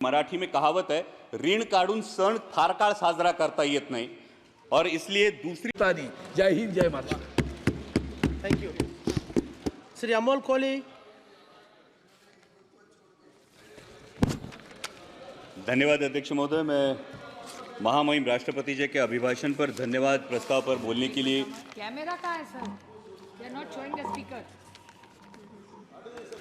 मराठी में कहावत है, ऋण काढून सण फार काळ साजरा करता येत नाही और इसलिए दूसरी तानी। जय हिंद, जय महाराष्ट्र। Thank you. श्री अमोल कोहली। धन्यवाद अध्यक्ष महोदय। मैं महामहिम राष्ट्रपति जी के अभिभाषण पर धन्यवाद प्रस्ताव पर बोलने के लिए। कैमरा कहाँ है sir? They are not showing the speaker.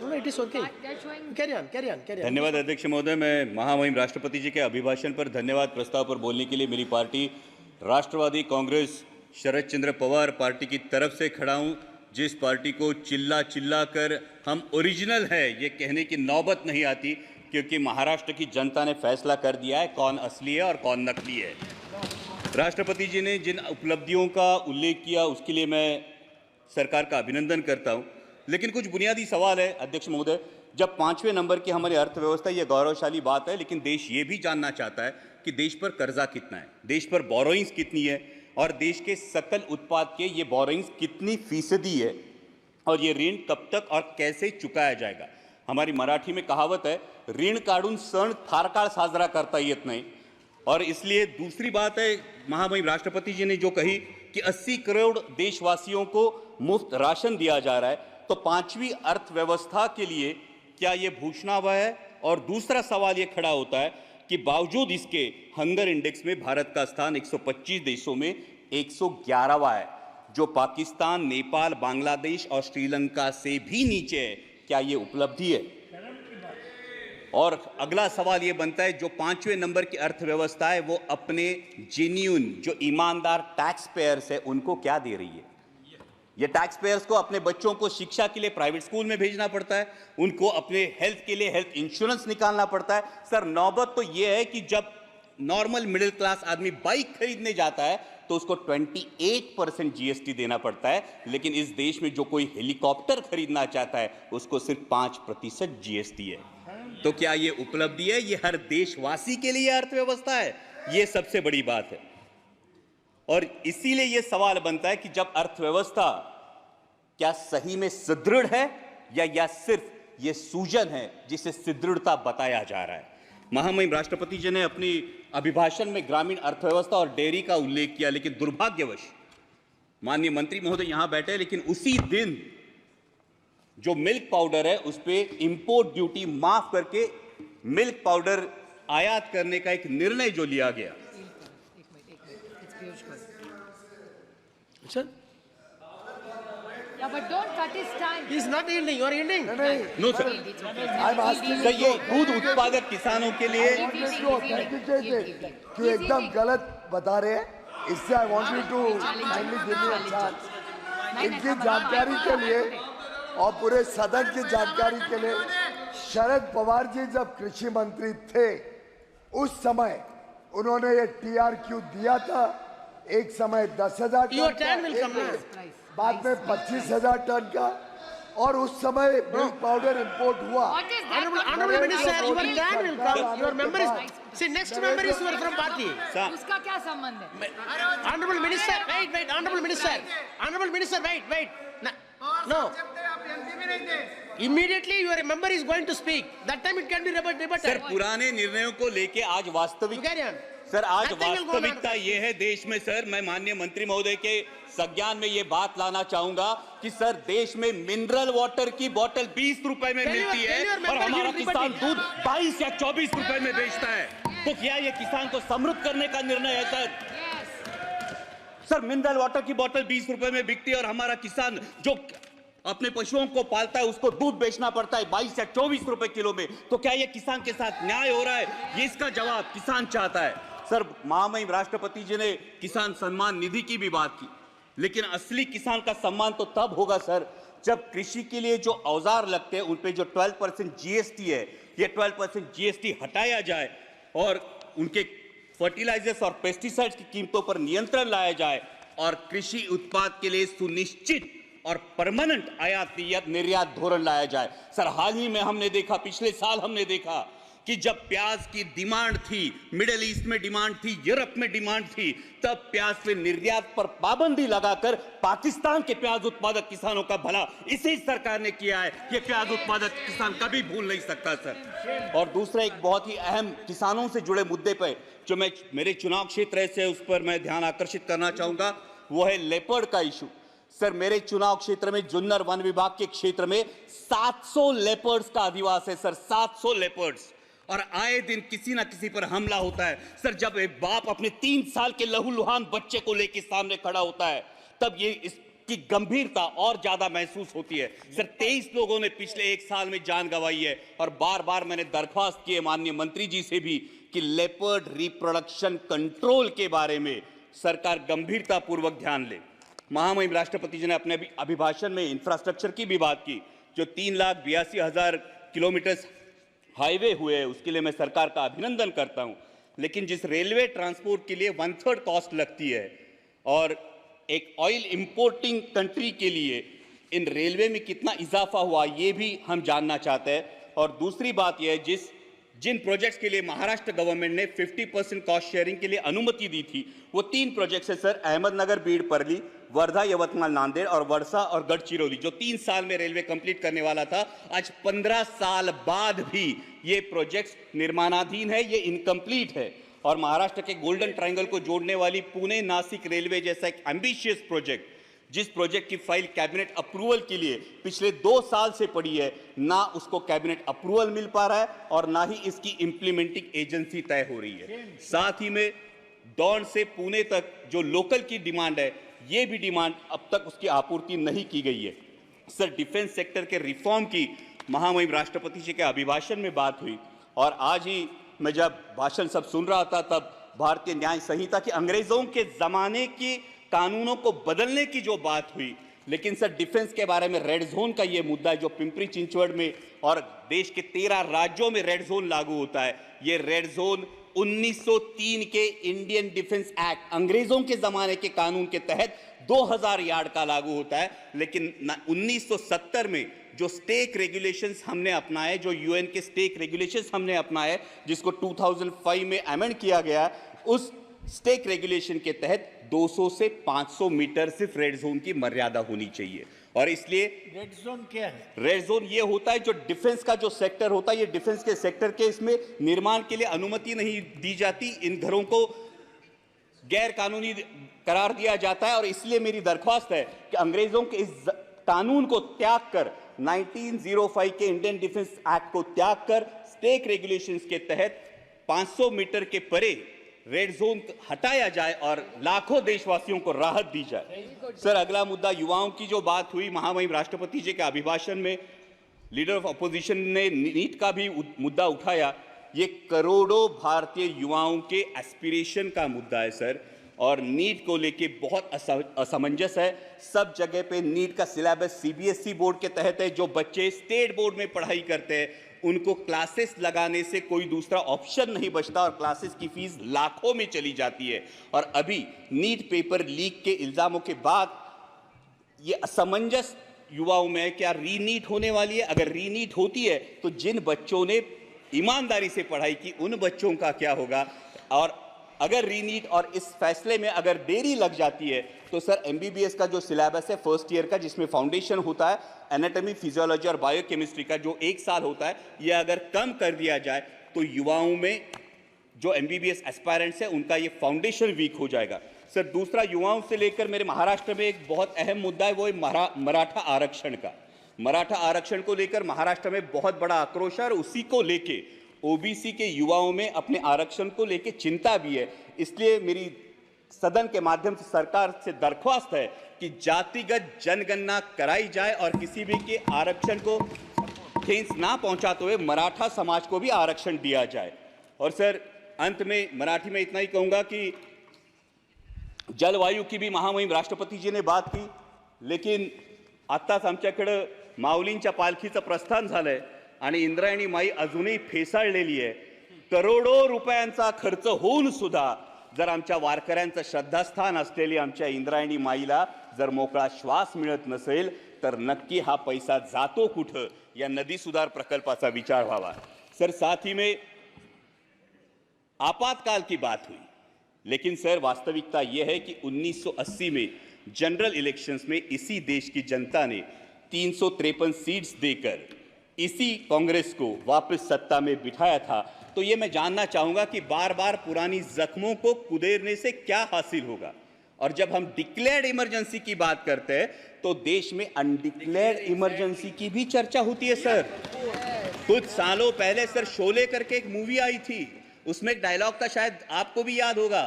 No, it is okay. They are showing. Carry on, carry on, carry on. धन्यवाद अध्यक्ष महोदय। मैं महामहिम राष्ट्रपति जी के अभिभाषण पर धन्यवाद प्रस्ताव पर बोलने के लिए मेरी पार्टी राष्ट्रवादी कांग्रेस शरद चंद्र पवार पार्टी की तरफ से खड़ा हूं, जिस पार्टी को चिल्ला चिल्ला कर हम ओरिजिनल है ये कहने की नौबत नहीं आती, क्योंकि महाराष्ट्र की जनता ने फैसला कर दिया है कौन असली है और कौन नकली है। राष्ट्रपति जी ने जिन उपलब्धियों का उल्लेख किया उसके लिए मैं सरकार का अभिनंदन करता हूं, लेकिन कुछ बुनियादी सवाल है अध्यक्ष महोदय। जब 5वें नंबर की हमारी अर्थव्यवस्था, ये गौरवशाली बात है, लेकिन देश ये भी जानना चाहता है कि देश पर कर्जा कितना है, देश पर बोरोइंग्स कितनी है और देश के सकल उत्पाद के ये बोरोइंग्स कितनी फीसदी है और ये ऋण कब तक और कैसे चुकाया जाएगा। हमारी मराठी में कहावत है, ऋण काढून सण फार काळ साजरा करता येत नाही और इसलिए दूसरी बात है, महामहिम राष्ट्रपति जी ने जो कही कि 80 करोड़ देशवासियों को मुफ्त राशन दिया जा रहा है, तो 5वीं अर्थव्यवस्था के लिए क्या ये भूषणावह है? और दूसरा सवाल ये खड़ा होता है कि बावजूद इसके हंगर इंडेक्स में भारत का स्थान 125 देशों में 111वां है, जो पाकिस्तान, नेपाल, बांग्लादेश और श्रीलंका से भी नीचे है। क्या ये उपलब्धि है? और अगला सवाल ये बनता है, जो 5वें नंबर की अर्थव्यवस्था है वो अपने जेन्युइन जो ईमानदार टैक्स पेयर्स है उनको क्या दे रही है? ये टैक्स पेयर्स को अपने बच्चों को शिक्षा के लिए प्राइवेट स्कूल में भेजना पड़ता है, उनको अपने हेल्थ के लिए हेल्थ इंश्योरेंस निकालना पड़ता है। सर, नौबत तो ये है कि जब नॉर्मल मिडिल क्लास आदमी बाइक खरीदने जाता है तो उसको 28% जीएसटी देना पड़ता है, लेकिन इस देश में जो कोई हेलीकॉप्टर खरीदना चाहता है उसको सिर्फ 5% जीएसटी है। तो क्या ये उपलब्धि है? ये हर देशवासी के लिए अर्थव्यवस्था है? ये सबसे बड़ी बात है। और इसीलिए यह सवाल बनता है कि जब अर्थव्यवस्था क्या सही में सुदृढ़ है या सिर्फ यह सूजन है जिसे सुदृढ़ता बताया जा रहा है। महामहिम राष्ट्रपति जी ने अपनी अभिभाषण में ग्रामीण अर्थव्यवस्था और डेयरी का उल्लेख किया, लेकिन दुर्भाग्यवश माननीय मंत्री महोदय यहां बैठे, लेकिन उसी दिन जो मिल्क पाउडर है उस पर इंपोर्ट ड्यूटी माफ करके मिल्क पाउडर आयात करने का एक निर्णय जो लिया गया। Sir? Yeah, but don't cut his time. He is not yielding. You are yielding. No sir, I'm asking. Sir ये दूध उत्पादक किसानों के लिए क्यों एकदम गलत बता रहे हैं, इससे I want you to kindly give me a chance. इनकी जानकारी के लिए और पूरे सदन की जानकारी के लिए, शरद पवार जी जब कृषि मंत्री थे उस समय उन्होंने ये टीआरक्यू दिया था। एक समय 10,000 टन का, बाद में 25,000 टन का, और उस समय मिल्क पाउडर इंपोर्ट हुआ। Honorable Minister, your turn will come. Your member is. See, next member is from party. उसका क्या संबंध है? Honorable Minister, wait. Honorable Minister, wait. No. Immediately your member is going to speak. That time it can be rebutted. Sir, पुराने निर्णयों को लेके आज वास्तविक, Carry on. सर आज वास्तविकता ये है देश में। सर, मैं माननीय मंत्री महोदय के संज्ञान में ये बात लाना चाहूंगा कि सर, देश में मिनरल वाटर की बोतल 20 रुपए में मिलती है और हमारा किसान दूध 22 या 24 रुपए में बेचता है। तो क्या ये किसान को समृद्ध करने का निर्णय है? सर, मिनरल वाटर की बोतल 20 रुपए में बिकती है और हमारा किसान जो अपने पशुओं को पालता है उसको दूध बेचना पड़ता है 22 या 24 रुपए किलो में। तो क्या ये किसान के साथ न्याय हो रहा है? ये इसका जवाब किसान चाहता है। सर, महामहिम राष्ट्रपति जी ने किसान सम्मान निधि की भी बात की, लेकिन असली किसान का सम्मान तो तब होगा सर जब कृषि के लिए जो औजार लगते हैं उन पे जो 12% जीएसटी है, ये 12% जीएसटी हटाया जाए और उनके फर्टिलाइजर्स और पेस्टिसाइड्स की कीमतों पर नियंत्रण लाया जाए और कृषि उत्पाद के लिए सुनिश्चित और परमानेंट आयात निर्यात धोरण लाया जाए। सर, हाल ही में हमने देखा, पिछले साल हमने देखा कि जब प्याज की डिमांड थी, मिडिल ईस्ट में डिमांड थी, यूरोप में डिमांड थी, तब प्याज पे निर्यात पर पाबंदी लगाकर पाकिस्तान के प्याज उत्पादक किसानों का भला इसी सरकार ने किया है। ये प्याज उत्पादक किसान कभी भूल नहीं सकता सर। और दूसरा एक बहुत ही अहम किसानों से जुड़े मुद्दे पर जो मैं मेरे चुनाव क्षेत्र से उस पर मैं ध्यान आकर्षित करना चाहूंगा, वो है लेपर्ड का इशू। सर, मेरे चुनाव क्षेत्र में जुन्नर वन विभाग के क्षेत्र में 700 लेपर्ड्स का अधिवास है सर, 700 लेपर्ड्स, और आए दिन किसी ना किसी पर हमला होता है सर। जब एक बाप अपने 3 साल के लहूलुहान बच्चे को लेकर सामने खड़ा होता है, तब ये इसकी गंभीरता और ज्यादा महसूस होती है सर। 23 लोगों ने पिछले 1 साल में जान गंवाई है, और बार बार मैंने दरख्वास्त की है माननीय मंत्री जी से भी कि लेपर्ड रिप्रोडक्शन कंट्रोल के बारे में सरकार गंभीरता पूर्वक ध्यान ले। महामहिम राष्ट्रपति जी ने अपने अभिभाषण में इंफ्रास्ट्रक्चर की भी बात की। जो 3,82,000 किलोमीटर हाईवे हुए हैं, उसके लिए मैं सरकार का अभिनंदन करता हूं। लेकिन जिस रेलवे ट्रांसपोर्ट के लिए 1/3 कॉस्ट लगती है, और एक ऑयल इंपोर्टिंग कंट्री के लिए इन रेलवे में कितना इजाफा हुआ, ये भी हम जानना चाहते हैं। और दूसरी बात यह है, जिन प्रोजेक्ट्स के लिए महाराष्ट्र गवर्नमेंट ने 50% कॉस्ट शेयरिंग के लिए अनुमति दी थी, वो 3 प्रोजेक्ट्स है सर, अहमदनगर बीड परली, वर्धा यवतमाल नांदेड़, और वर्षा और गढ़चिरौली, जो 3 साल में रेलवे कंप्लीट करने वाला था। आज 15 साल बाद भी ये प्रोजेक्ट्स निर्माणाधीन है, ये इनकम्प्लीट है। और महाराष्ट्र के गोल्डन ट्रायंगल को जोड़ने वाली पुणे नासिक रेलवे जैसा एक एम्बिशियस प्रोजेक्ट, जिस प्रोजेक्ट की फाइल कैबिनेट अप्रूवल के लिए पिछले 2 साल से पड़ी है, ना उसको कैबिनेट अप्रूवल मिल पा रहा है और ना ही इसकी इंप्लीमेंटिंग एजेंसी तय हो रही है। साथ ही में दौंड से पुणे तक जो लोकल की डिमांड है, ये भी डिमांड अब तक उसकी आपूर्ति नहीं की गई है सर। डिफेंस सेक्टर के रिफॉर्म की महामहिम राष्ट्रपति जी के अभिभाषण में बात हुई, और आज ही मैं जब भाषण सब सुन रहा था, तब भारतीय न्याय संहिता की अंग्रेजों के जमाने की कानूनों को बदलने की जो बात हुई, लेकिन सर डिफेंस के बारे में रेड जोन का ये मुद्दा है, जो पिंपरी चिंचवड़ में और देश के 13 राज्यों में रेड जोन लागू होता है। ये रेड जोन 1903 के इंडियन डिफेंस एक्ट, अंग्रेजों के जमाने के कानून के तहत 2000 यार्ड का लागू होता है। लेकिन 1970 में जो स्टेक रेगुलेशंस हमने अपनाए, जो यूएन के स्टेक रेगुलेशंस हमने अपनाए, जिसको 2005 में अमेंड किया गया, उस स्टेक रेगुलेशन के तहत 200 से 500 मीटर सिर्फ रेड जोन की मर्यादा होनी चाहिए। और इसलिए रेड जोन क्या है? रेड जोन ये होता है जो डिफेंस का जो सेक्टर होता है, ये डिफेंस के सेक्टर के इसमें निर्माण के लिए अनुमति नहीं दी जाती, इन घरों को गैर कानूनी करार दिया जाता है। और इसलिए मेरी दरख्वास्त है कि अंग्रेजों के इस कानून को त्याग कर, 1905 के इंडियन डिफेंस एक्ट को त्याग कर, स्टेक रेगुलेशंस के तहत 500 मीटर के परे रेड जोन हटाया जाए और लाखों देशवासियों को राहत दी जाए। सर, अगला मुद्दा युवाओं की जो बात हुई महामहिम राष्ट्रपति जी के अभिभाषण में, लीडर ऑफ अपोजिशन ने नीट का भी मुद्दा उठाया। ये करोड़ों भारतीय युवाओं के एस्पिरेशन का मुद्दा है सर, और नीट को लेके बहुत असमंजस है। सब जगह पे नीट का सिलेबस सीबीएसई बोर्ड के तहत है। जो बच्चे स्टेट बोर्ड में पढ़ाई करते हैं, उनको क्लासेस लगाने से कोई दूसरा ऑप्शन नहीं बचता, और क्लासेस की फीस लाखों में चली जाती है। और अभी नीट पेपर लीक के इल्जामों के बाद ये असमंजस युवाओं में है, क्या रीनीट होने वाली है? अगर रीनीट होती है तो जिन बच्चों ने ईमानदारी से पढ़ाई की, उन बच्चों का क्या होगा? और अगर रीनीट और इस फैसले में अगर देरी लग जाती है, तो सर एमबीबीएस का जो सिलेबस है फर्स्ट ईयर का, जिसमें फाउंडेशन होता है एनाटॉमी, फिजियोलॉजी और बायोकेमिस्ट्री का, जो 1 साल होता है, ये अगर कम कर दिया जाए तो युवाओं में जो एमबीबीएस एस्पायरेंट्स है, उनका ये फाउंडेशन वीक हो जाएगा। सर, दूसरा युवाओं से लेकर मेरे महाराष्ट्र में एक बहुत अहम मुद्दा है, वो है मराठा आरक्षण का। मराठा आरक्षण को लेकर महाराष्ट्र में बहुत बड़ा आक्रोश है, और उसी को लेके ओबीसी के युवाओं में अपने आरक्षण को लेकर चिंता भी है। इसलिए मेरी सदन के माध्यम से सरकार से दरख्वास्त है कि जातिगत जनगणना कराई जाए और किसी भी के आरक्षण को ठेस ना पहुंचाते हुए मराठा समाज को भी आरक्षण दिया जाए। और सर, अंत में मराठी में इतना ही कहूंगा कि जलवायु की भी महामहिम राष्ट्रपति जी ने बात की, लेकिन आत्ताच आमच्याकडे माऊलींच्या पालखीचं प्रस्थान झालंय आणि इंद्रायणी माई अजूनही फेसाळलेली आहे। करोडो रुपयांचा खर्च होऊन सुद्धा जर आमच्या वारकऱ्यांचं श्रद्धास्थान असलेली आमच्या इंद्रायणी माईला जर मोकळा श्वास मिळत नसेल, तर नक्की हा पैसा जातो कुठं, या नदी सुधार प्रकल्पाचा विचार व्हावा। सर, साथ ही में आपातकाल की बात हुई, लेकिन सर वास्तविकता यह है कि 1980 में जनरल इलेक्शंस में इसी देश की जनता ने 353 सीट्स देकर इसी कांग्रेस को वापस सत्ता में बिठाया था। तो ये मैं जानना चाहूंगा कि बार बार पुरानी जख्मों को कुदेरने से क्या हासिल होगा। और जब हम डिक्लेयर्ड इमरजेंसी की बात करते हैं तो देश में अनडिक्लेयर्ड इमरजेंसी की भी चर्चा होती है सर। कुछ सालों पहले सर शोले करके एक मूवी आई थी, उसमें एक डायलॉग था, शायद आपको भी याद होगा,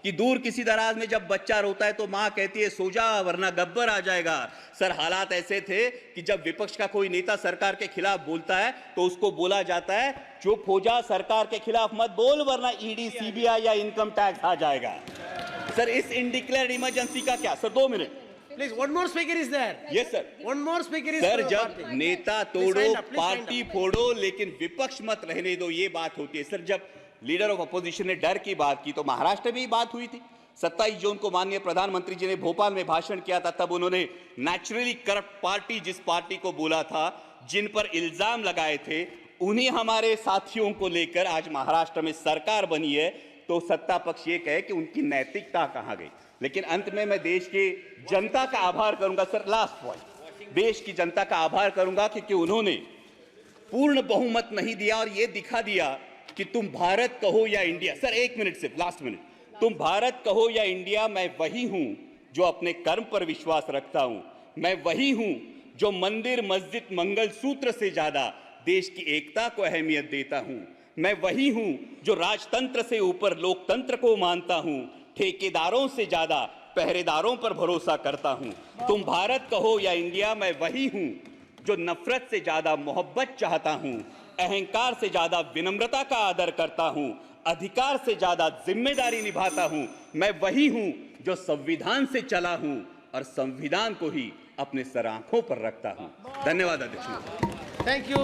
कि दूर किसी दराज में जब बच्चा रोता है तो मां कहती है सो जा वरना गब्बर आ जाएगा। सर हालात ऐसे थे कि जब विपक्ष का कोई नेता सरकार के खिलाफ बोलता है तो उसको बोला जाता है चुप हो जा, सरकार के खिलाफ मत बोल वरना ईडी सीबीआई या इनकम टैक्स आ जाएगा। सर इस इनडिक्लेयर्ड इमरजेंसी का क्या? Sir 2 minute Please, one more speaker is there. Yes sir. One more speaker is sir for जब party. नेता Please तोड़ो stand up, please stand party up. फोड़ो लेकिन विपक्ष मत रहने दो, ये बात होती है। सर जब लीडर ऑफ अपोजिशन ने डर की बात की तो महाराष्ट्र में ही बात हुई थी। 27 जून को माननीय प्रधानमंत्री जी ने भोपाल में भाषण किया था, तब उन्होंने नेचुरली करप्ट पार्टी जिस पार्टी को बोला था, जिन पर इल्जाम लगाए थे, उन्हीं हमारे साथियों को लेकर आज महाराष्ट्र में सरकार बनी है। तो सत्ता पक्ष ये कहे कि उनकी नैतिकता कहां गई। लेकिन अंत में मैं देश की जनता का आभार करूंगा सर, लास्ट पॉइंट, देश की जनता का आभार करूंगा क्योंकि उन्होंने पूर्ण बहुमत नहीं दिया और यह दिखा दिया कि तुम भारत कहो या इंडिया। सर 1 मिनट सिर्फ, लास्ट मिनट, तुम भारत कहो या इंडिया, मैं वही हूं जो अपने कर्म पर विश्वास रखता हूं। मैं वही हूं जो मंदिर मस्जिद मंगल सूत्र से ज्यादा देश की एकता को अहमियत देता हूं। मैं वही हूं जो राजतंत्र से ऊपर लोकतंत्र को मानता हूं, ठेकेदारों से ज्यादा पहरेदारों पर भरोसा करता हूं। तुम भारत कहो या इंडिया, मैं वही हूं जो नफरत से ज्यादा मोहब्बत चाहता हूं, अहंकार से ज्यादा विनम्रता का आदर करता हूं, अधिकार से ज्यादा जिम्मेदारी निभाता हूं। मैं वही हूं जो संविधान से चला हूं और संविधान को ही अपने सर आंखों पर रखता हूं। धन्यवाद अध्यक्ष। Thank you.